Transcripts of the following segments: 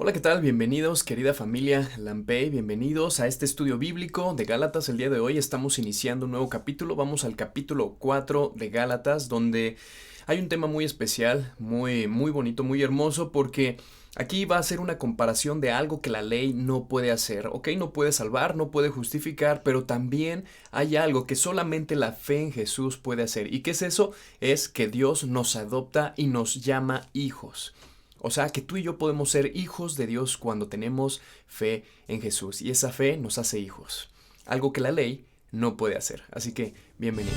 Hola, ¿qué tal? Bienvenidos, querida familia Lampey, bienvenidos a este estudio bíblico de Gálatas. El día de hoy estamos iniciando un nuevo capítulo, vamos al capítulo 4 de Gálatas, donde hay un tema muy especial, muy bonito, muy hermoso, porque aquí va a ser una comparación de algo que la ley no puede hacer, ¿ok? No puede salvar, no puede justificar, pero también hay algo que solamente la fe en Jesús puede hacer. ¿Y qué es eso? Es que Dios nos adopta y nos llama hijos. O sea que tú y yo podemos ser hijos de Dios cuando tenemos fe en Jesús. Y esa fe nos hace hijos. Algo que la ley no puede hacer. Así que, bienvenidos.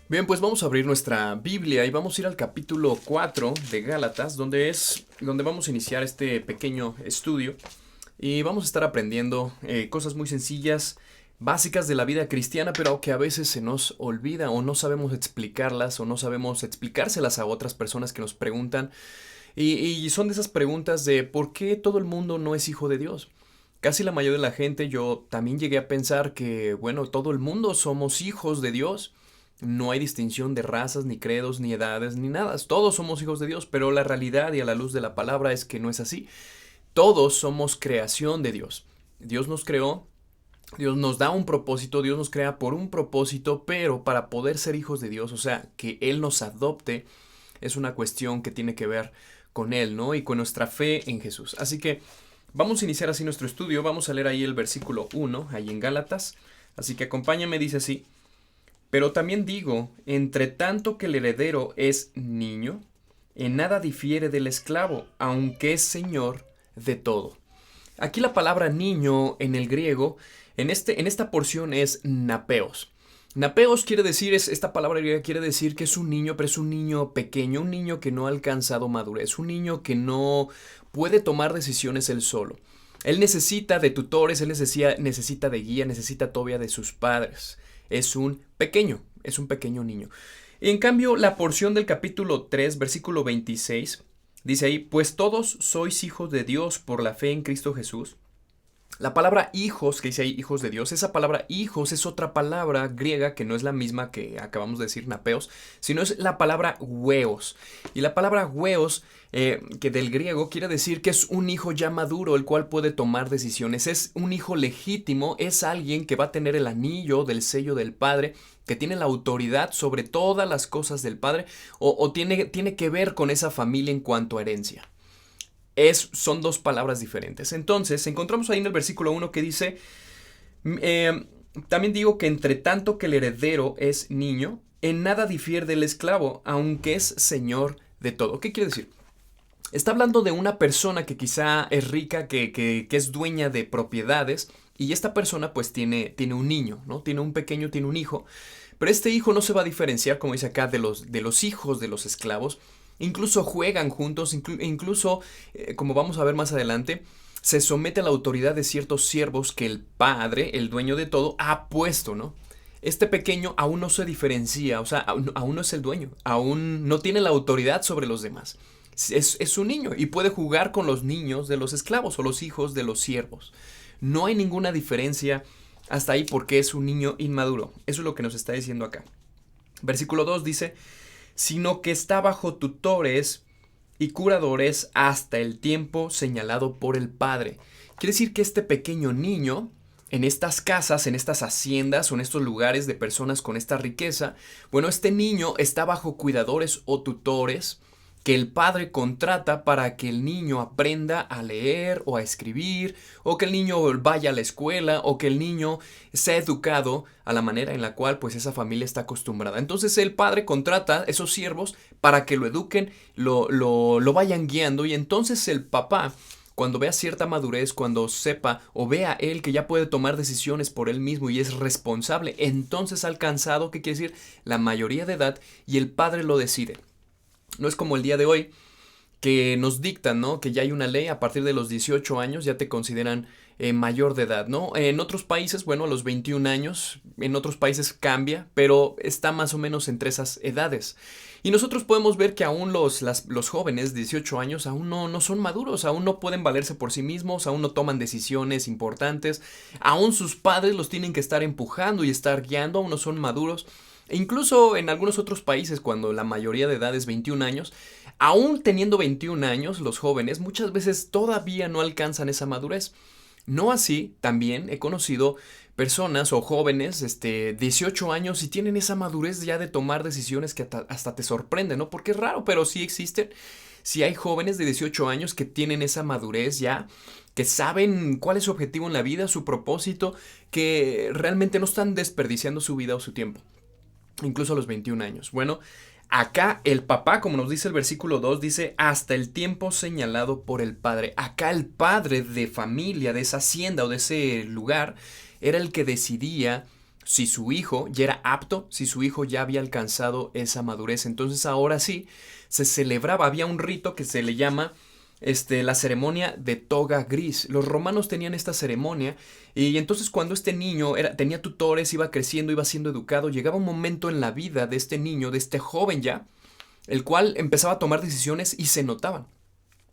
Bien, pues vamos a abrir nuestra Biblia y vamos a ir al capítulo 4 de Gálatas, donde vamos a iniciar este pequeño estudio. Y vamos a estar aprendiendo cosas muy sencillas, básicas de la vida cristiana, pero que a veces se nos olvida o no sabemos explicarlas o no sabemos explicárselas a otras personas que nos preguntan. Y son de esas preguntas de ¿por qué todo el mundo no es hijo de Dios? Casi la mayoría de la gente, yo también llegué a pensar que, bueno, todo el mundo somos hijos de Dios. No hay distinción de razas, ni credos, ni edades, ni nada. Todos somos hijos de Dios, pero la realidad y a la luz de la palabra es que no es así. Todos somos creación de Dios. Dios nos creó. Dios nos da un propósito, Dios nos crea por un propósito, pero para poder ser hijos de Dios, o sea, que Él nos adopte, es una cuestión que tiene que ver con Él, ¿no? Y con nuestra fe en Jesús. Así que vamos a iniciar así nuestro estudio, vamos a leer ahí el versículo 1, ahí en Gálatas. Así que acompáñame, dice así: pero también digo, entre tanto que el heredero es niño, en nada difiere del esclavo, aunque es señor de todo. Aquí la palabra niño en el griego, en esta porción es napeos. Napeos quiere decir, esta palabra griega quiere decir que es un niño, pero es un niño pequeño, un niño que no ha alcanzado madurez, un niño que no puede tomar decisiones él solo. Él necesita de tutores, él necesita de guía, necesita todavía de sus padres. Es un pequeño niño. En cambio, la porción del capítulo 3, versículo 26, dice ahí: pues todos sois hijos de Dios por la fe en Cristo Jesús. La palabra hijos, que dice ahí hijos de Dios, esa palabra hijos es otra palabra griega que no es la misma que acabamos de decir, napeos, sino es la palabra hueos. Y la palabra hueos, que del griego quiere decir que es un hijo ya maduro, el cual puede tomar decisiones. Es un hijo legítimo, es alguien que va a tener el anillo del sello del Padre, que tiene la autoridad sobre todas las cosas del Padre, o tiene que ver con esa familia en cuanto a herencia. Son dos palabras diferentes. Entonces, encontramos ahí en el versículo 1 que dice: también digo que entre tanto que el heredero es niño, en nada difiere del esclavo, aunque es señor de todo. ¿Qué quiere decir? Está hablando de una persona que quizá es rica, que es dueña de propiedades, y esta persona pues tiene un niño, ¿no? Tiene un pequeño, tiene un hijo. Pero este hijo no se va a diferenciar, como dice acá, de los hijos de los esclavos. Incluso juegan juntos, incluso, como vamos a ver más adelante, se somete a la autoridad de ciertos siervos que el padre, el dueño de todo, ha puesto, ¿no? Este pequeño aún no se diferencia, o sea, aún no es el dueño, aún no tiene la autoridad sobre los demás. Es un niño y puede jugar con los niños de los esclavos o los hijos de los siervos. No hay ninguna diferencia hasta ahí porque es un niño inmaduro. Eso es lo que nos está diciendo acá. Versículo 2 dice: sino que está bajo tutores y curadores hasta el tiempo señalado por el Padre. Quiere decir que este pequeño niño, en estas casas, en estas haciendas o en estos lugares de personas con esta riqueza, bueno, este niño está bajo cuidadores o tutores que el padre contrata para que el niño aprenda a leer o a escribir, o que el niño vaya a la escuela, o que el niño sea educado a la manera en la cual pues esa familia está acostumbrada. Entonces el padre contrata esos siervos para que lo eduquen, lo vayan guiando, y entonces el papá, cuando vea cierta madurez, cuando sepa o vea él que ya puede tomar decisiones por él mismo y es responsable, entonces ha alcanzado, ¿qué quiere decir? La mayoría de edad, y el padre lo decide. No es como el día de hoy que nos dictan, ¿no? Que ya hay una ley, a partir de los 18 años ya te consideran mayor de edad, ¿no? En otros países, bueno, a los 21 años, en otros países cambia, pero está más o menos entre esas edades. Y nosotros podemos ver que aún los jóvenes de 18 años aún no son maduros, aún no pueden valerse por sí mismos, aún no toman decisiones importantes, aún sus padres los tienen que estar empujando y estar guiando, aún no son maduros. E incluso en algunos otros países, cuando la mayoría de edad es 21 años, aún teniendo 21 años, los jóvenes muchas veces todavía no alcanzan esa madurez. No así, también he conocido personas o jóvenes, 18 años y tienen esa madurez ya de tomar decisiones que hasta te sorprenden, ¿no? Porque es raro, pero sí existen. Sí hay jóvenes de 18 años que tienen esa madurez ya, que saben cuál es su objetivo en la vida, su propósito, que realmente no están desperdiciando su vida o su tiempo, incluso a los 21 años. Bueno, acá el papá, como nos dice el versículo 2, dice hasta el tiempo señalado por el padre. Acá el padre de familia, de esa hacienda o de ese lugar, era el que decidía si su hijo ya era apto, si su hijo ya había alcanzado esa madurez. Entonces ahora sí, se celebraba, había un rito que se le llama la ceremonia de toga gris. Los romanos tenían esta ceremonia y entonces cuando este niño tenía tutores, iba creciendo, iba siendo educado, llegaba un momento en la vida de este niño, de este joven ya, el cual empezaba a tomar decisiones y se notaban.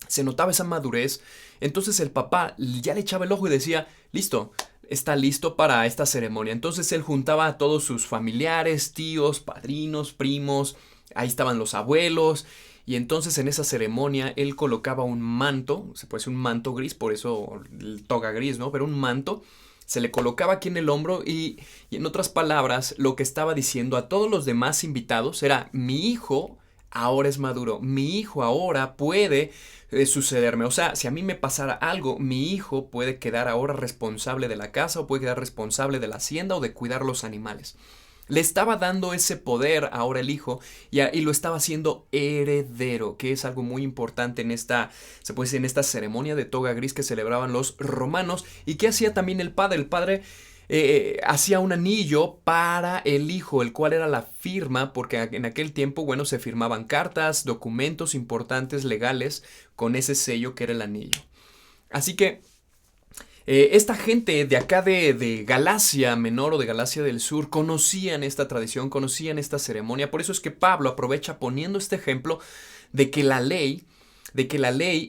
Se notaba esa madurez. Entonces el papá ya le echaba el ojo y decía, listo, está listo para esta ceremonia. Entonces él juntaba a todos sus familiares, tíos, padrinos, primos, ahí estaban los abuelos. Y entonces en esa ceremonia él colocaba un manto, se puede decir un manto gris, por eso el toga gris, ¿no? Pero un manto se le colocaba aquí en el hombro y en otras palabras lo que estaba diciendo a todos los demás invitados era, mi hijo ahora es maduro, mi hijo ahora puede sucederme. O sea, si a mí me pasara algo, mi hijo puede quedar ahora responsable de la casa o puede quedar responsable de la hacienda o de cuidar los animales. Le estaba dando ese poder ahora el hijo y lo estaba haciendo heredero, que es algo muy importante en esta, se puede decir, en esta ceremonia de toga gris que celebraban los romanos. ¿Y qué hacía también el padre? El padre hacía un anillo para el hijo, el cual era la firma, porque en aquel tiempo, bueno, se firmaban cartas, documentos importantes legales con ese sello que era el anillo. Así que esta gente de acá de Galacia Menor o de Galacia del Sur conocían esta tradición, conocían esta ceremonia. Por eso es que Pablo aprovecha poniendo este ejemplo de que la ley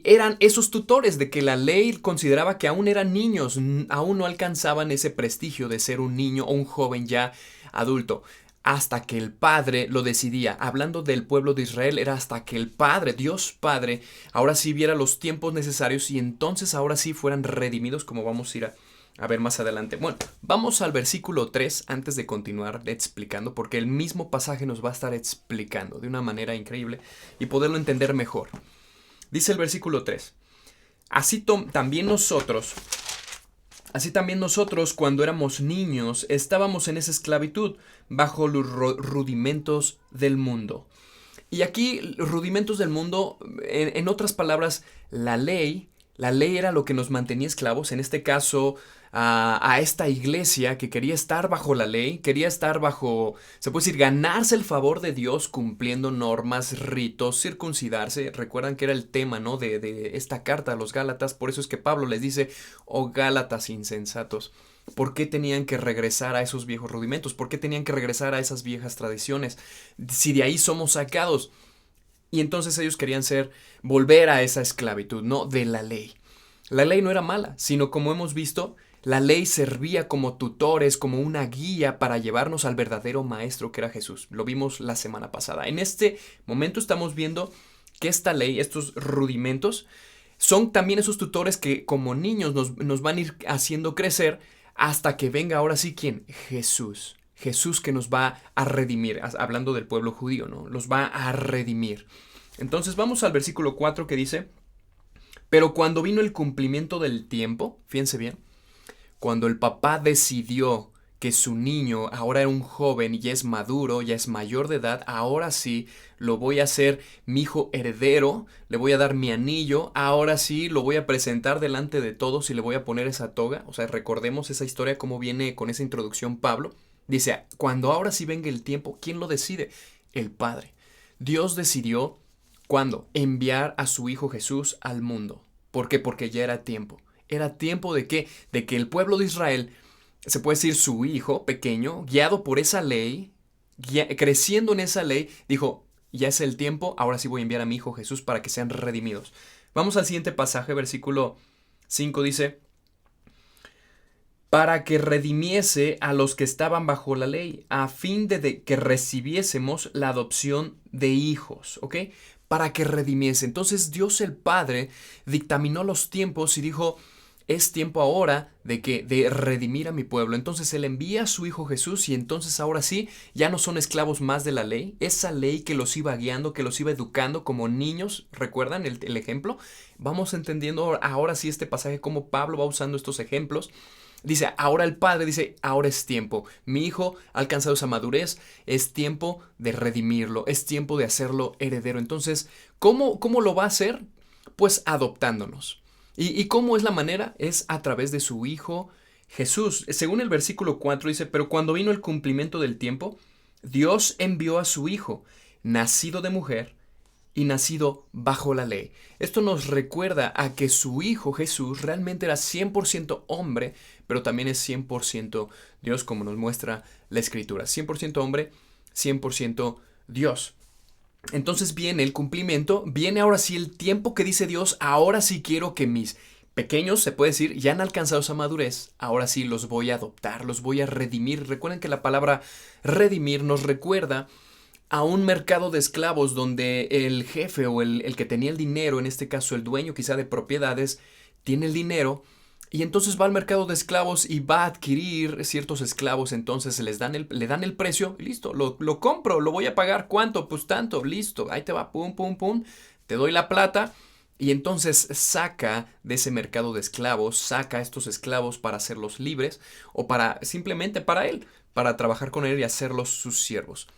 eran esos tutores, de que la ley consideraba que aún eran niños, aún no alcanzaban ese prestigio de ser un niño o un joven ya adulto. Hasta que el Padre lo decidía. Hablando del pueblo de Israel, era hasta que el Padre, Dios Padre, ahora sí viera los tiempos necesarios y entonces ahora sí fueran redimidos, como vamos a ir a ver más adelante. Bueno, vamos al versículo 3 antes de continuar explicando, porque el mismo pasaje nos va a estar explicando de una manera increíble y poderlo entender mejor. Dice el versículo 3. Así también nosotros, cuando éramos niños, estábamos en esa esclavitud, bajo los rudimentos del mundo. Y aquí, rudimentos del mundo, en otras palabras, la ley era lo que nos mantenía esclavos, en este caso a esta iglesia que quería estar bajo la ley, quería estar bajo, se puede decir, ganarse el favor de Dios cumpliendo normas, ritos, circuncidarse. Recuerdan que era el tema, ¿no? de esta carta a los Gálatas, por eso es que Pablo les dice, oh Gálatas insensatos. ¿Por qué tenían que regresar a esos viejos rudimentos? ¿Por qué tenían que regresar a esas viejas tradiciones? Si de ahí somos sacados. Y entonces ellos querían volver a esa esclavitud, ¿no? De la ley. La ley no era mala, sino como hemos visto, la ley servía como tutores, como una guía para llevarnos al verdadero maestro que era Jesús. Lo vimos la semana pasada. En este momento estamos viendo que esta ley, estos rudimentos, son también esos tutores que como niños nos van a ir haciendo crecer hasta que venga ahora sí, ¿quién? Jesús. Jesús que nos va a redimir, hablando del pueblo judío, ¿no? Los va a redimir. Entonces vamos al versículo 4 que dice, pero cuando vino el cumplimiento del tiempo, fíjense bien, cuando el papá decidió que su niño ahora era un joven y ya es maduro, ya es mayor de edad, ahora sí lo voy a hacer mi hijo heredero, le voy a dar mi anillo, ahora sí lo voy a presentar delante de todos y le voy a poner esa toga. O sea, recordemos esa historia como viene con esa introducción Pablo. Dice, cuando ahora sí venga el tiempo, ¿quién lo decide? El Padre. Dios decidió, ¿cuándo? Enviar a su Hijo Jesús al mundo. ¿Por qué? Porque ya era tiempo. Era tiempo de qué? De que el pueblo de Israel, se puede decir su hijo pequeño, guiado por esa ley, creciendo en esa ley, dijo, ya es el tiempo, ahora sí voy a enviar a mi Hijo Jesús para que sean redimidos. Vamos al siguiente pasaje, versículo 5 dice, para que redimiese a los que estaban bajo la ley, a fin de que recibiésemos la adopción de hijos, ¿ok? Para que redimiese. Entonces Dios el Padre dictaminó los tiempos y dijo, es tiempo ahora de redimir a mi pueblo. Entonces Él envía a su Hijo Jesús y entonces ahora sí, ya no son esclavos más de la ley. Esa ley que los iba guiando, que los iba educando como niños, ¿recuerdan el ejemplo? Vamos entendiendo ahora sí este pasaje, cómo Pablo va usando estos ejemplos. Dice, ahora el Padre dice, ahora es tiempo. Mi hijo ha alcanzado esa madurez, es tiempo de redimirlo, es tiempo de hacerlo heredero. Entonces, ¿cómo lo va a hacer? Pues adoptándonos. ¿Y cómo es la manera? Es a través de su Hijo Jesús. Según el versículo 4 dice, pero cuando vino el cumplimiento del tiempo, Dios envió a su Hijo, nacido de mujer y nacido bajo la ley. Esto nos recuerda a que su Hijo Jesús realmente era 100% hombre, pero también es 100% Dios, como nos muestra la Escritura. 100% hombre, 100% Dios. Entonces viene el cumplimiento, viene ahora sí el tiempo que dice Dios, ahora sí quiero que mis pequeños, se puede decir, ya han alcanzado esa madurez, ahora sí los voy a adoptar, los voy a redimir. Recuerden que la palabra redimir nos recuerda a un mercado de esclavos donde el jefe o el que tenía el dinero, en este caso el dueño quizá de propiedades, tiene el dinero y entonces va al mercado de esclavos y va a adquirir ciertos esclavos, entonces le dan el precio y listo, lo compro, lo voy a pagar, ¿cuánto? Pues tanto, listo, ahí te va, pum, pum, pum, te doy la plata. Y entonces saca de ese mercado de esclavos, saca a estos esclavos para hacerlos libres o para simplemente para él, para trabajar con él y hacerlos sus siervos.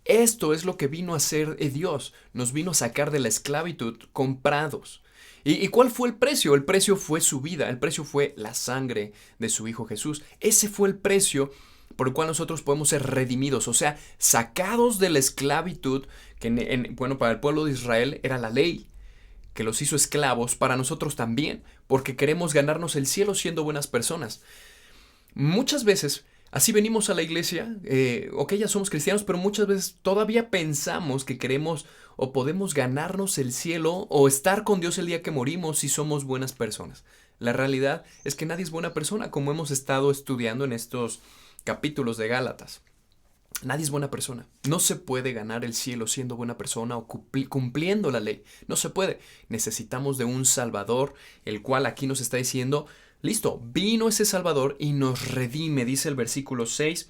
Esto es lo que vino a hacer Dios, nos vino a sacar de la esclavitud comprados. ¿Y cuál fue el precio? El precio fue su vida, el precio fue la sangre de su Hijo Jesús. Ese fue el precio por el cual nosotros podemos ser redimidos, o sea, sacados de la esclavitud, que bueno, para el pueblo de Israel era la ley, que los hizo esclavos, para nosotros también, porque queremos ganarnos el cielo siendo buenas personas. Muchas veces así venimos a la iglesia, ok, ya somos cristianos, pero muchas veces todavía pensamos que queremos o podemos ganarnos el cielo o estar con Dios el día que morimos si somos buenas personas. La realidad es que nadie es buena persona, como hemos estado estudiando en estos capítulos de Gálatas. Nadie es buena persona. No se puede ganar el cielo siendo buena persona o cumpliendo la ley. No se puede. Necesitamos de un Salvador, el cual aquí nos está diciendo, listo, vino ese Salvador y nos redime, dice el versículo 6.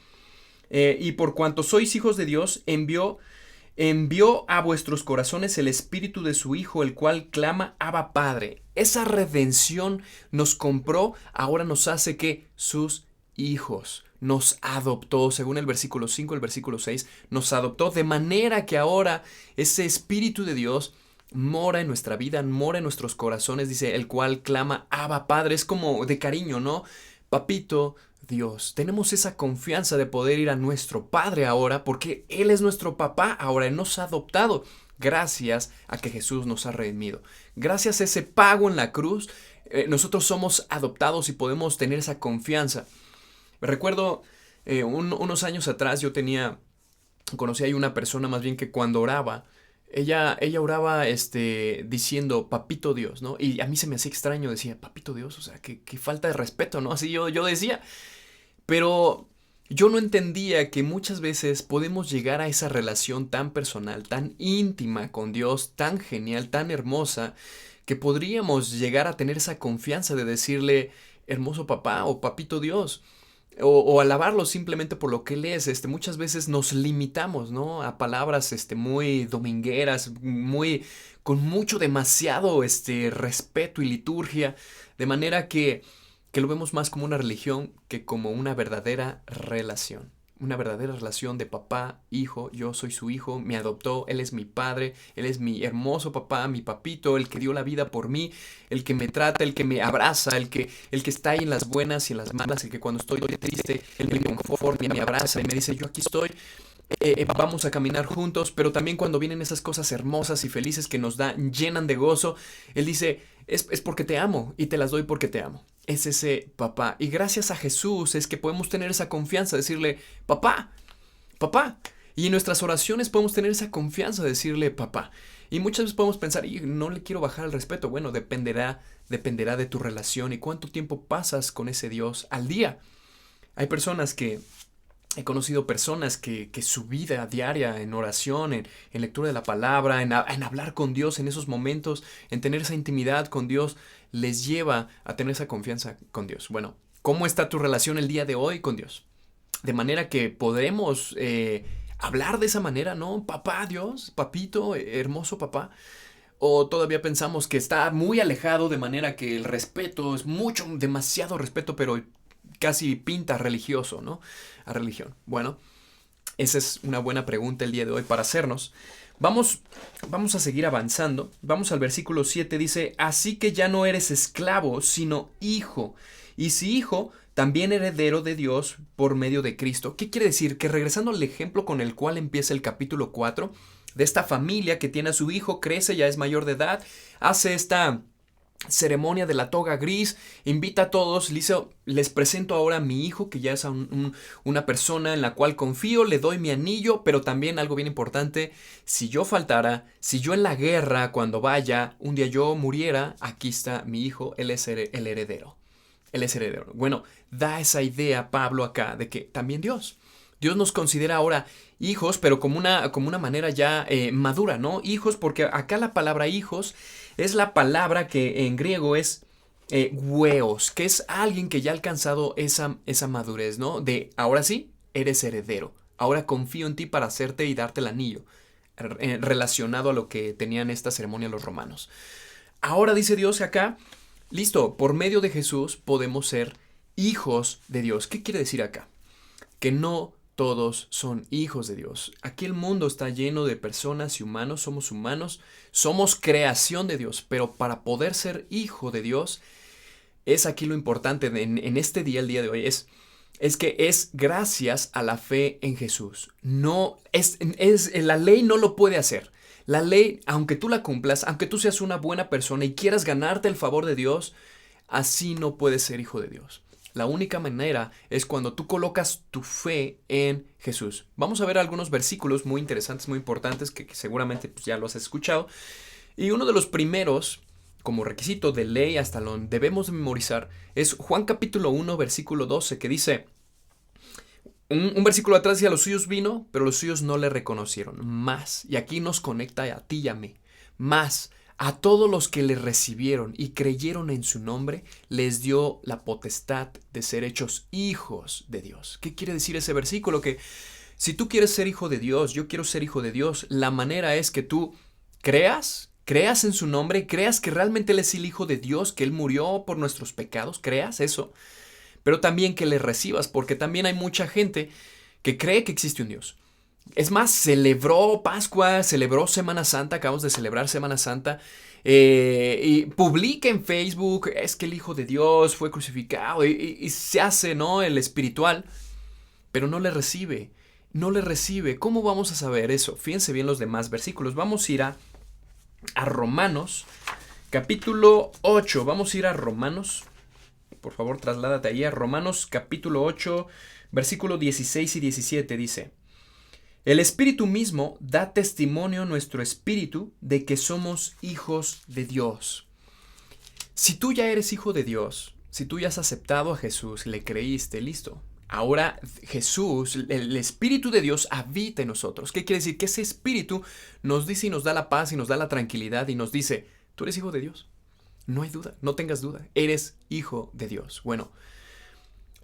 Y por cuanto sois hijos de Dios, envió a vuestros corazones el Espíritu de su Hijo, el cual clama, Abba Padre. Esa redención nos compró, ahora nos hace que sus hijos. Nos adoptó, según el versículo 5, el versículo 6, nos adoptó de manera que ahora ese Espíritu de Dios mora en nuestra vida, mora en nuestros corazones, dice, el cual clama, Abba Padre, es como de cariño, ¿no? Papito Dios, tenemos esa confianza de poder ir a nuestro Padre ahora, porque Él es nuestro papá, ahora Él nos ha adoptado, gracias a que Jesús nos ha redimido. Gracias a ese pago en la cruz, nosotros somos adoptados y podemos tener esa confianza. Recuerdo unos años atrás conocí a una persona más bien que cuando oraba, ella oraba diciendo papito Dios, ¿no? Y a mí se me hacía extraño, decía papito Dios, o sea, qué falta de respeto, ¿no? Así yo decía, pero yo no entendía que muchas veces podemos llegar a esa relación tan personal, tan íntima con Dios, tan genial, tan hermosa, que podríamos llegar a tener esa confianza de decirle hermoso papá o papito Dios. O alabarlo simplemente por lo que él es. Muchas veces nos limitamos, ¿no? A palabras muy domingueras, con mucho demasiado respeto y liturgia, de manera que lo vemos más como una religión que como una verdadera relación. Una verdadera relación de papá, hijo, yo soy su hijo, me adoptó, él es mi padre, él es mi hermoso papá, mi papito, el que dio la vida por mí, el que me trata, el que me abraza, el que está ahí en las buenas y en las malas, el que cuando estoy triste, él me conforta, me abraza y me dice, yo aquí estoy, vamos a caminar juntos, pero también cuando vienen esas cosas hermosas y felices que nos llenan de gozo, él dice, es porque te amo y te las doy porque te amo. Es ese papá. Y gracias a Jesús es que podemos tener esa confianza, decirle, papá, Y en nuestras oraciones podemos tener esa confianza de decirle papá. Y muchas veces podemos pensar, y no le quiero bajar el respeto. Bueno, dependerá de tu relación y cuánto tiempo pasas con ese Dios al día. He conocido personas que su vida diaria en oración, en lectura de la palabra, en hablar con Dios en esos momentos, en tener esa intimidad con Dios, les lleva a tener esa confianza con Dios. Bueno, ¿cómo está tu relación el día de hoy con Dios? De manera que podremos hablar de esa manera, ¿no? Papá Dios, papito, hermoso papá. O todavía pensamos que está muy alejado, de manera que el respeto es mucho, demasiado respeto, pero casi pinta religioso, ¿no? A religión. Bueno, esa es una buena pregunta el día de hoy para hacernos. Vamos a seguir avanzando. Vamos al versículo 7, dice, así que ya no eres esclavo, sino hijo. Y si hijo, también heredero de Dios por medio de Cristo. ¿Qué quiere decir? Que regresando al ejemplo con el cual empieza el capítulo 4, de esta familia que tiene a su hijo, crece, ya es mayor de edad, hace esta ceremonia de la toga gris, invita a todos, les presento ahora a mi hijo, que ya es una persona en la cual confío, le doy mi anillo, pero también algo bien importante, si yo faltara, si yo en la guerra, cuando vaya, un día yo muriera, aquí está mi hijo, él es el heredero. Él es heredero. Bueno, da esa idea Pablo acá de que también Dios nos considera ahora hijos, pero como una manera ya madura, ¿no? Hijos, porque acá la palabra hijos es la palabra que en griego es hueos, que es alguien que ya ha alcanzado esa madurez, ¿no? De ahora sí, eres heredero. Ahora confío en ti para hacerte y darte el anillo, relacionado a lo que tenían esta ceremonia los romanos. Ahora dice Dios acá, listo, por medio de Jesús podemos ser hijos de Dios. ¿Qué quiere decir acá? Que no todos son hijos de Dios. Aquí el mundo está lleno de personas y humanos, somos creación de Dios, pero para poder ser hijo de Dios, es aquí lo importante en este día, el día de hoy, es que es gracias a la fe en Jesús. No, la ley no lo puede hacer. La ley, aunque tú la cumplas, aunque tú seas una buena persona y quieras ganarte el favor de Dios, así no puedes ser hijo de Dios. La única manera es cuando tú colocas tu fe en Jesús. Vamos a ver algunos versículos muy interesantes, muy importantes, que seguramente pues, ya los has escuchado. Y uno de los primeros, como requisito de ley, hasta lo debemos de memorizar, es Juan capítulo 1, versículo 12, que dice, un versículo atrás dice, a los suyos vino, pero los suyos no le reconocieron. Más, y aquí nos conecta a ti y a mí, más, a todos los que le recibieron y creyeron en su nombre, les dio la potestad de ser hechos hijos de Dios. ¿Qué quiere decir ese versículo? Que si tú quieres ser hijo de Dios, yo quiero ser hijo de Dios, la manera es que tú creas en su nombre, creas que realmente Él es el Hijo de Dios, que Él murió por nuestros pecados, creas eso, pero también que le recibas, porque también hay mucha gente que cree que existe un Dios. Es más, celebró Pascua, celebró Semana Santa, acabamos de celebrar Semana Santa, y publica en Facebook, es que el Hijo de Dios fue crucificado, y se hace, ¿no?, el espiritual, pero no le recibe. ¿Cómo vamos a saber eso? Fíjense bien los demás versículos. Vamos a ir a Romanos, capítulo 8, vamos a ir a Romanos, por favor trasládate ahí a Romanos, capítulo 8, versículo 16 y 17, dice, el Espíritu mismo da testimonio a nuestro espíritu de que somos hijos de Dios. Si tú ya eres hijo de Dios, si tú ya has aceptado a Jesús, le creíste, listo. Ahora Jesús, el Espíritu de Dios habita en nosotros. ¿Qué quiere decir? Que ese Espíritu nos dice y nos da la paz y nos da la tranquilidad y nos dice, tú eres hijo de Dios. No hay duda, no tengas duda, eres hijo de Dios. Bueno,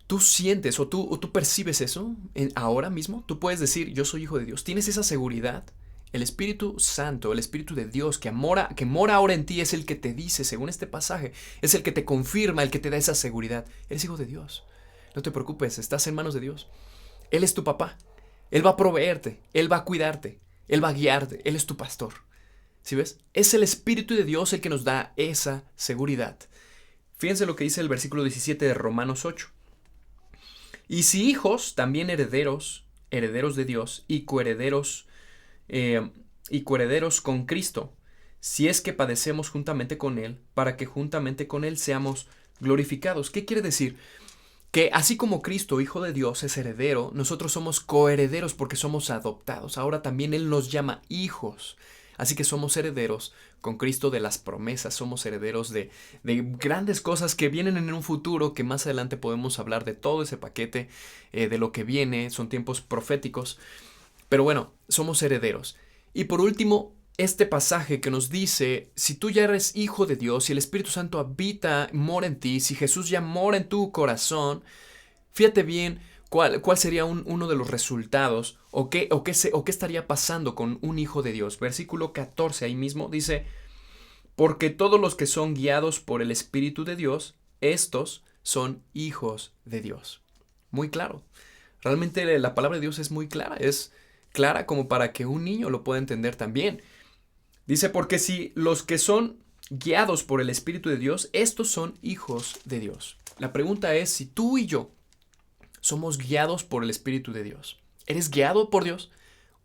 ¿tú sientes o tú percibes eso ahora mismo? Tú puedes decir, yo soy hijo de Dios. ¿Tienes esa seguridad? El Espíritu Santo, el Espíritu de Dios que mora ahora en ti es el que te dice, según este pasaje, es el que te confirma, el que te da esa seguridad. Eres hijo de Dios. No te preocupes, estás en manos de Dios. Él es tu papá. Él va a proveerte, Él va a cuidarte, Él va a guiarte, Él es tu pastor. ¿Sí ves? Es el Espíritu de Dios el que nos da esa seguridad. Fíjense lo que dice el versículo 17 de Romanos 8. Y si hijos, también herederos de Dios y coherederos con Cristo, si es que padecemos juntamente con Él, para que juntamente con Él seamos glorificados. ¿Qué quiere decir? que así como Cristo, Hijo de Dios, es heredero, nosotros somos coherederos porque somos adoptados. Ahora también Él nos llama hijos. Así que somos herederos con Cristo de las promesas, somos herederos de grandes cosas que vienen en un futuro, que más adelante podemos hablar de todo ese paquete, de lo que viene, son tiempos proféticos. Pero bueno, somos herederos. Y por último, este pasaje que nos dice, si tú ya eres hijo de Dios, si el Espíritu Santo habita, mora en ti, si Jesús ya mora en tu corazón, fíjate bien cuál sería uno de los resultados o qué estaría pasando con un hijo de Dios. Versículo 14 ahí mismo dice, porque todos los que son guiados por el Espíritu de Dios, estos son hijos de Dios. Muy claro. Realmente la palabra de Dios es muy clara, es clara como para que un niño lo pueda entender también. Dice, porque si los que son guiados por el Espíritu de Dios, estos son hijos de Dios. La pregunta es si tú y yo somos guiados por el Espíritu de Dios. ¿Eres guiado por Dios?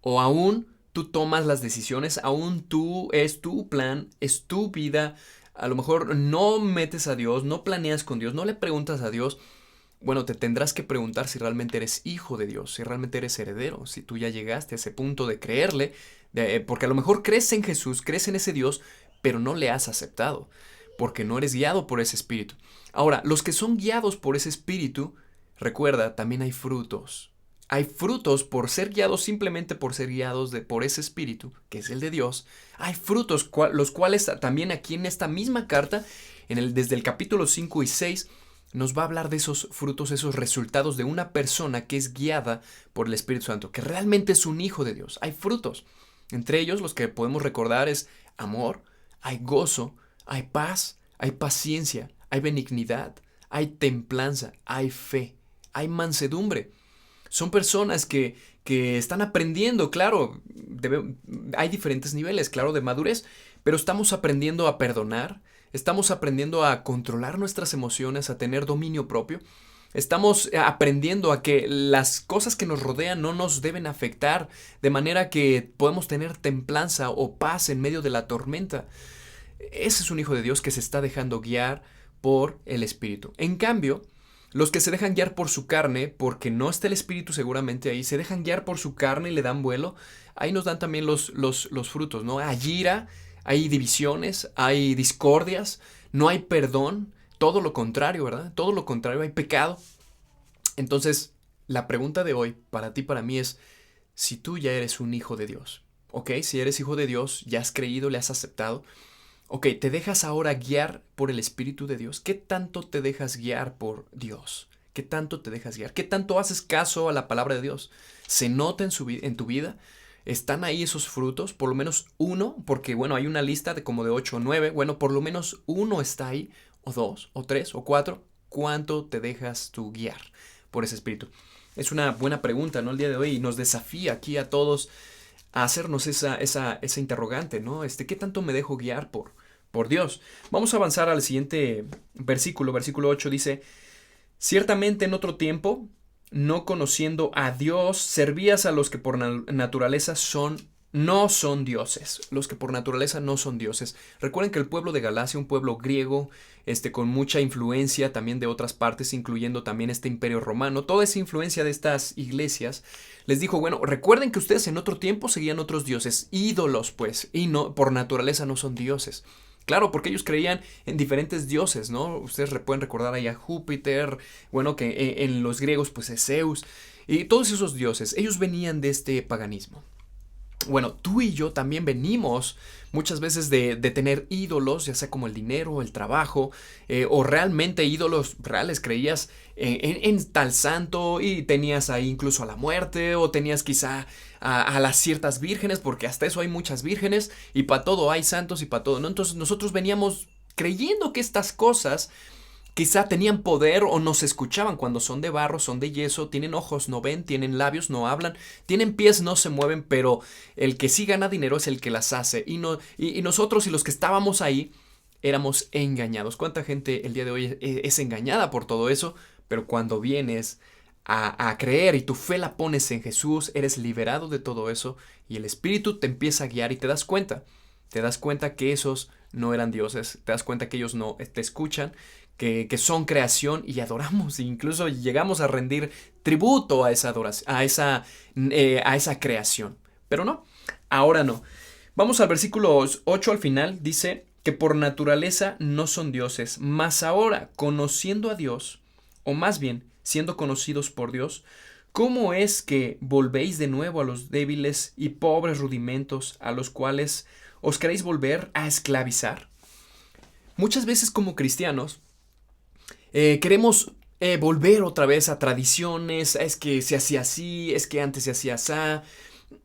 ¿O aún tú tomas las decisiones? ¿Aún es tu plan, es tu vida? A lo mejor no metes a Dios, no planeas con Dios, no le preguntas a Dios. Bueno, te tendrás que preguntar si realmente eres hijo de Dios, si realmente eres heredero, si tú ya llegaste a ese punto de creerle, porque a lo mejor crees en Jesús, crees en ese Dios, pero no le has aceptado, porque no eres guiado por ese espíritu. Ahora, los que son guiados por ese espíritu, recuerda, también hay frutos. Hay frutos por ser guiados, simplemente por ser guiados por ese espíritu, que es el de Dios. Hay frutos, los cuales también aquí en esta misma carta, desde el capítulo 5 y 6, nos va a hablar de esos frutos, esos resultados de una persona que es guiada por el Espíritu Santo, que realmente es un hijo de Dios. Hay frutos. Entre ellos los que podemos recordar es amor, hay gozo, hay paz, hay paciencia, hay benignidad, hay templanza, hay fe, hay mansedumbre. Son personas que están aprendiendo, claro, hay diferentes niveles, claro, de madurez, pero estamos aprendiendo a perdonar, estamos aprendiendo a controlar nuestras emociones, a tener dominio propio. Estamos aprendiendo a que las cosas que nos rodean no nos deben afectar, de manera que podemos tener templanza o paz en medio de la tormenta. Ese es un hijo de Dios que se está dejando guiar por el Espíritu. En cambio, los que se dejan guiar por su carne, porque no está el Espíritu seguramente ahí, se dejan guiar por su carne y le dan vuelo, ahí nos dan también los frutos, ¿no? Hay ira, hay divisiones, hay discordias, no hay perdón, todo lo contrario, ¿verdad? Todo lo contrario, hay pecado. Entonces, la pregunta de hoy para ti, para mí es, si tú ya eres un hijo de Dios, ¿ok? Si eres hijo de Dios, ya has creído, le has aceptado, ok, ¿te dejas ahora guiar por el Espíritu de Dios? ¿Qué tanto te dejas guiar por Dios? ¿Qué tanto te dejas guiar? ¿Qué tanto haces caso a la palabra de Dios? ¿Se nota en tu vida? ¿Están ahí esos frutos? Por lo menos uno, porque bueno, hay una lista de como de 8 o 9. Bueno, por lo menos uno está ahí, o 2, o 3, o 4. ¿Cuánto te dejas tú guiar por ese Espíritu? Es una buena pregunta, ¿no? El día de hoy, y nos desafía aquí a todos a hacernos esa interrogante, ¿no? ¿Qué tanto me dejo guiar por Dios? Vamos a avanzar al siguiente versículo. Versículo 8 dice, ciertamente en otro tiempo, no conociendo a Dios, servías a los que por naturaleza no son dioses. Los que por naturaleza no son dioses. Recuerden que el pueblo de Galacia, un pueblo griego, con mucha influencia también de otras partes, incluyendo también este imperio romano, toda esa influencia de estas iglesias, les dijo, bueno, recuerden que ustedes en otro tiempo seguían otros dioses, ídolos pues, y no, por naturaleza no son dioses. Claro, porque ellos creían en diferentes dioses, ¿no? Ustedes pueden recordar ahí a Júpiter, bueno, que en los griegos pues es Zeus, y todos esos dioses, ellos venían de este paganismo. Bueno, tú y yo también venimos muchas veces de tener ídolos, ya sea como el dinero, el trabajo, o realmente ídolos reales. Creías en tal santo y tenías ahí incluso a la muerte, o tenías quizá a las ciertas vírgenes, porque hasta eso hay muchas vírgenes, y para todo hay santos y para todo, ¿no? Entonces nosotros veníamos creyendo que estas cosas quizá tenían poder o nos escuchaban. Cuando son de barro, son de yeso, tienen ojos, no ven, tienen labios, no hablan, tienen pies, no se mueven, pero el que sí gana dinero es el que las hace. Y nosotros y los que estábamos ahí éramos engañados. ¿Cuánta gente el día de hoy es engañada por todo eso? Pero cuando vienes a creer y tu fe la pones en Jesús, eres liberado de todo eso y el Espíritu te empieza a guiar y te das cuenta. Te das cuenta que esos no eran dioses, te das cuenta que ellos no te escuchan, que son creación y adoramos, e incluso llegamos a rendir tributo a esa adoración, a esa creación. Pero no, ahora no. Vamos al versículo 8 al final, dice que por naturaleza no son dioses, mas ahora, conociendo a Dios, o más bien, siendo conocidos por Dios, ¿cómo es que volvéis de nuevo a los débiles y pobres rudimentos a los cuales os queréis volver a esclavizar? Muchas veces como cristianos queremos volver otra vez a tradiciones, es que se hacía así, es que antes se hacía así.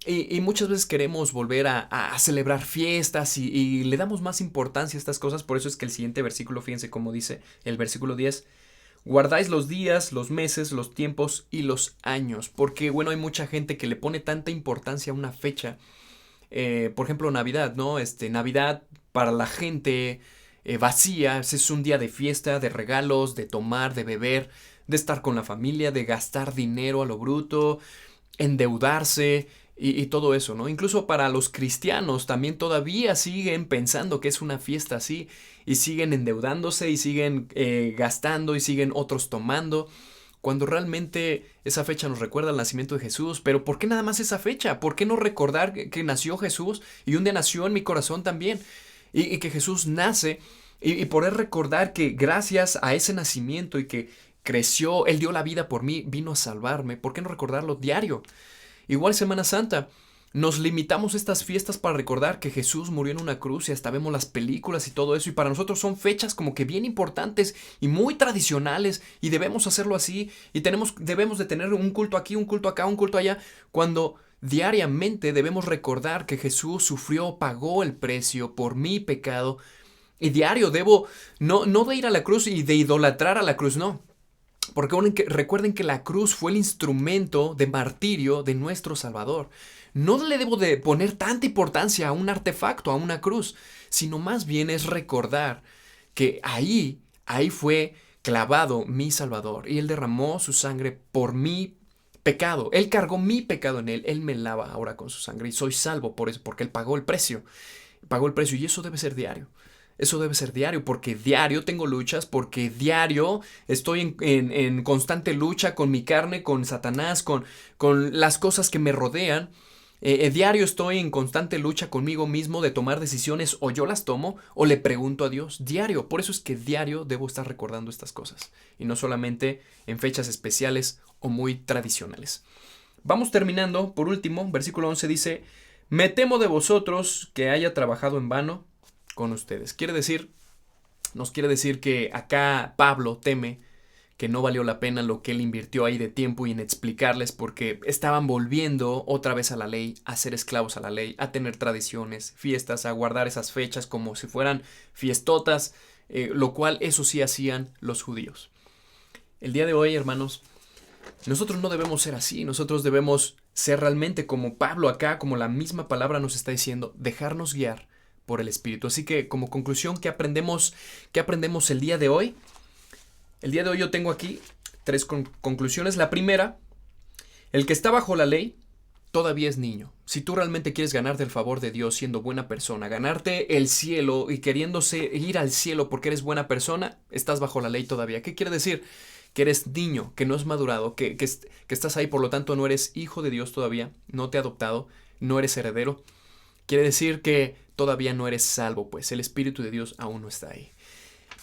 Y muchas veces queremos volver a celebrar fiestas y le damos más importancia a estas cosas. Por eso es que el siguiente versículo, fíjense cómo dice el versículo 10. Guardáis los días, los meses, los tiempos y los años. Porque, bueno, hay mucha gente que le pone tanta importancia a una fecha. Por ejemplo, Navidad, ¿no? Navidad para la gente vacía. Es un día de fiesta, de regalos, de tomar, de beber, de estar con la familia, de gastar dinero a lo bruto, endeudarse y todo eso, ¿no? Incluso para los cristianos también todavía siguen pensando que es una fiesta así y siguen endeudándose y siguen gastando y siguen otros tomando, cuando realmente esa fecha nos recuerda al nacimiento de Jesús. Pero ¿por qué nada más esa fecha? ¿Por qué no recordar que nació Jesús y un día nació en mi corazón también? Y que Jesús nace y poder recordar que gracias a ese nacimiento y que creció, Él dio la vida por mí, vino a salvarme. ¿Por qué no recordarlo diario? Igual Semana Santa, nos limitamos a estas fiestas para recordar que Jesús murió en una cruz y hasta vemos las películas y todo eso, y para nosotros son fechas como que bien importantes y muy tradicionales y debemos hacerlo así y debemos de tener un culto aquí, un culto acá, un culto allá, cuando diariamente debemos recordar que Jesús sufrió, pagó el precio por mi pecado y diario no de ir a la cruz y de idolatrar a la cruz, no. Porque recuerden que la cruz fue el instrumento de martirio de nuestro Salvador. No le debo de poner tanta importancia a un artefacto, a una cruz, sino más bien es recordar que ahí fue clavado mi Salvador y Él derramó su sangre por mi pecado. Él cargó mi pecado en Él, Él me lava ahora con su sangre y soy salvo por eso, porque Él pagó el precio y eso debe ser diario. Eso debe ser diario, porque diario tengo luchas, porque diario estoy en constante lucha con mi carne, con Satanás, con las cosas que me rodean. Diario estoy en constante lucha conmigo mismo de tomar decisiones, o yo las tomo o le pregunto a Dios. Diario, por eso es que diario debo estar recordando estas cosas, y no solamente en fechas especiales o muy tradicionales. Vamos terminando, por último, versículo 11 dice: me temo de vosotros que haya trabajado en vano con ustedes. Nos quiere decir que acá Pablo teme que no valió la pena lo que él invirtió ahí de tiempo y en explicarles, porque estaban volviendo otra vez a la ley, a ser esclavos a la ley, a tener tradiciones, fiestas, a guardar esas fechas como si fueran fiestotas, lo cual eso sí hacían los judíos. El día de hoy, hermanos, nosotros no debemos ser así, nosotros debemos ser realmente como Pablo acá, como la misma palabra nos está diciendo, dejarnos guiar por el Espíritu. Así que como conclusión, ¿qué aprendemos el día de hoy? El día de hoy yo tengo aquí 3 conclusiones. La primera: el que está bajo la ley todavía es niño. Si tú realmente quieres ganarte el favor de Dios siendo buena persona, ganarte el cielo y queriéndose ir al cielo porque eres buena persona, estás bajo la ley todavía. ¿Qué quiere decir? Que eres niño, que no has madurado, que estás ahí, por lo tanto no eres hijo de Dios todavía, no te ha adoptado, no eres heredero. Quiere decir que todavía no eres salvo, pues el Espíritu de Dios aún no está ahí.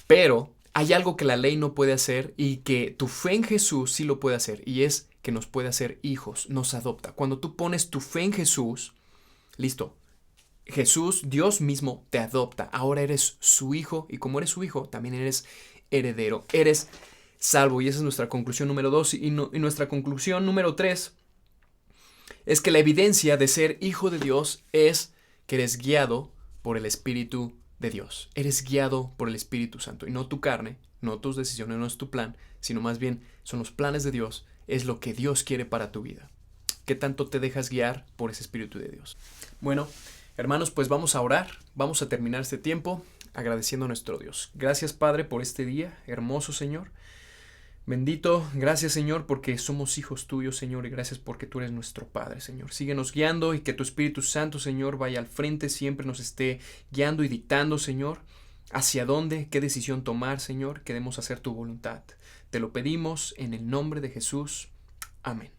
Pero hay algo que la ley no puede hacer y que tu fe en Jesús sí lo puede hacer, y es que nos puede hacer hijos, nos adopta. Cuando tú pones tu fe en Jesús, listo, Jesús, Dios mismo, te adopta. Ahora eres su hijo, y como eres su hijo, también eres heredero, eres salvo. Y esa es nuestra conclusión número 2. Y nuestra conclusión número 3 es que la evidencia de ser hijo de Dios es que eres guiado por el Espíritu de Dios. Eres guiado por el Espíritu Santo y no tu carne, no tus decisiones, no es tu plan, sino más bien son los planes de Dios, es lo que Dios quiere para tu vida. ¿Qué tanto te dejas guiar por ese Espíritu de Dios? Bueno, hermanos, pues vamos a orar, vamos a terminar este tiempo agradeciendo a nuestro Dios. Gracias, Padre, por este día, hermoso Señor. Bendito, gracias Señor porque somos hijos tuyos, Señor, y gracias porque tú eres nuestro Padre, Señor. Síguenos guiando y que tu Espíritu Santo, Señor, vaya al frente, siempre nos esté guiando y dictando, Señor. hacia dónde, qué decisión tomar, Señor. Queremos hacer tu voluntad. Te lo pedimos en el nombre de Jesús. Amén.